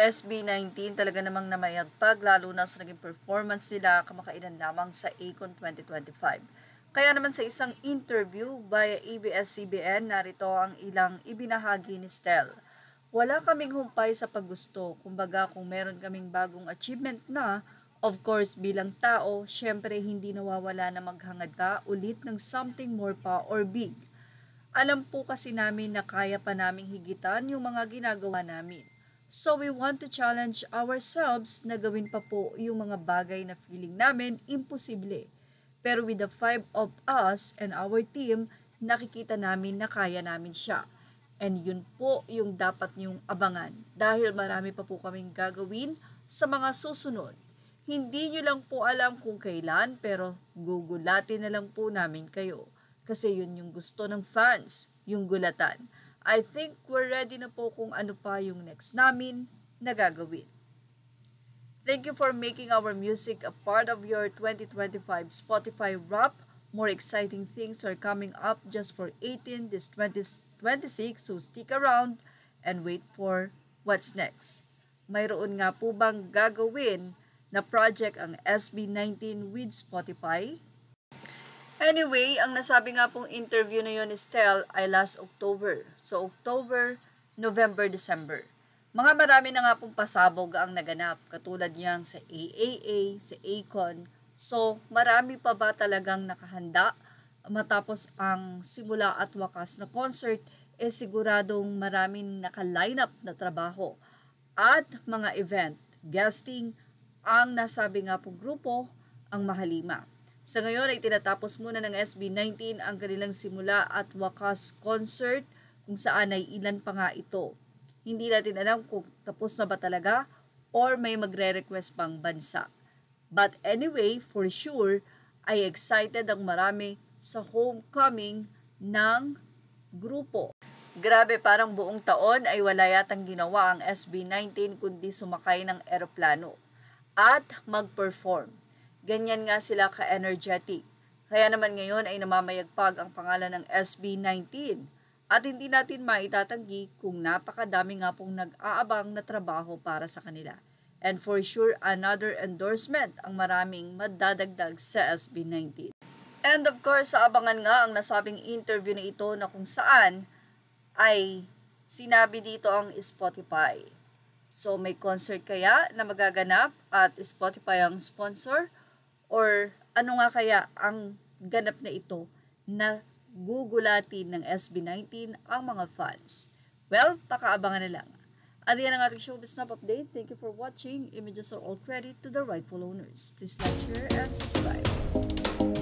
SB19 talaga namang namayagpag lalo na sa naging performance nila kamakailan lamang sa ACON 2025. Kaya naman sa isang interview via ABS-CBN, narito ang ilang ibinahagi ni Stel. Wala kaming humpay sa paggusto, kumbaga kung meron kaming bagong achievement na, of course bilang tao, syempre hindi nawawala na maghangad ka ulit ng something more pa or big. Alam po kasi namin na kaya pa naming higitan yung mga ginagawa namin. So we want to challenge ourselves na gawin pa po yung mga bagay na feeling namin imposible. Pero with the 5 of us and our team, nakikita namin na kaya namin siya. And yun po yung dapat niyong abangan dahil marami pa po kaming gagawin sa mga susunod. Hindi nyo lang po alam kung kailan pero gugulatin na lang po namin kayo. Kasi yun yung gusto ng fans, yung gulatan. I think we're ready na po kung ano pa yung next namin na gagawin. Thank you for making our music a part of your 2025 Spotify Wrap. More exciting things are coming up just for 18 this 2026, so stick around and wait for what's next. Mayroon nga po bang gagawin na project ang SB19 with Spotify? Anyway, ang nasabi nga pong interview na yun ni Stel ay last October. So, October, November, December. Mga marami na nga pong pasabog ang naganap, katulad niyang sa AAA, sa ACON. So, marami pa ba talagang nakahanda matapos ang simula at wakas na concert, siguradong maraming naka-line up na trabaho at mga event, guesting, ang nasabi nga pong grupo, ang Mahalima. Sa ngayon ay tinatapos muna ng SB19 ang kanilang simula at wakas concert kung saan ay ilan pa nga ito. Hindi natin alam kung tapos na ba talaga or may magre-request pang bansa. But anyway, for sure, ay excited ang marami sa homecoming ng grupo. Grabe, parang buong taon ay wala yatang ginawa ang SB19 kundi sumakay ng eroplano at mag-perform. Ganyan nga sila ka-energetic. Kaya naman ngayon ay namamayagpag ang pangalan ng SB19 at hindi natin maitatanggi kung napakadami nga pong nag-aabang na trabaho para sa kanila. And for sure, another endorsement ang maraming madadagdag sa SB19. And of course, abangan nga ang nasabing interview na ito na kung saan ay sinabi dito ang Spotify. So may concert kaya na magaganap at Spotify ang sponsor? Or ano nga kaya ang ganap na ito na gugulatin ng SB19 ang mga fans? Well, pakaabangan na lang. At yan ang ating showbiz snap update. Thank you for watching. Images are all credit to the rightful owners. Please like, share, and subscribe.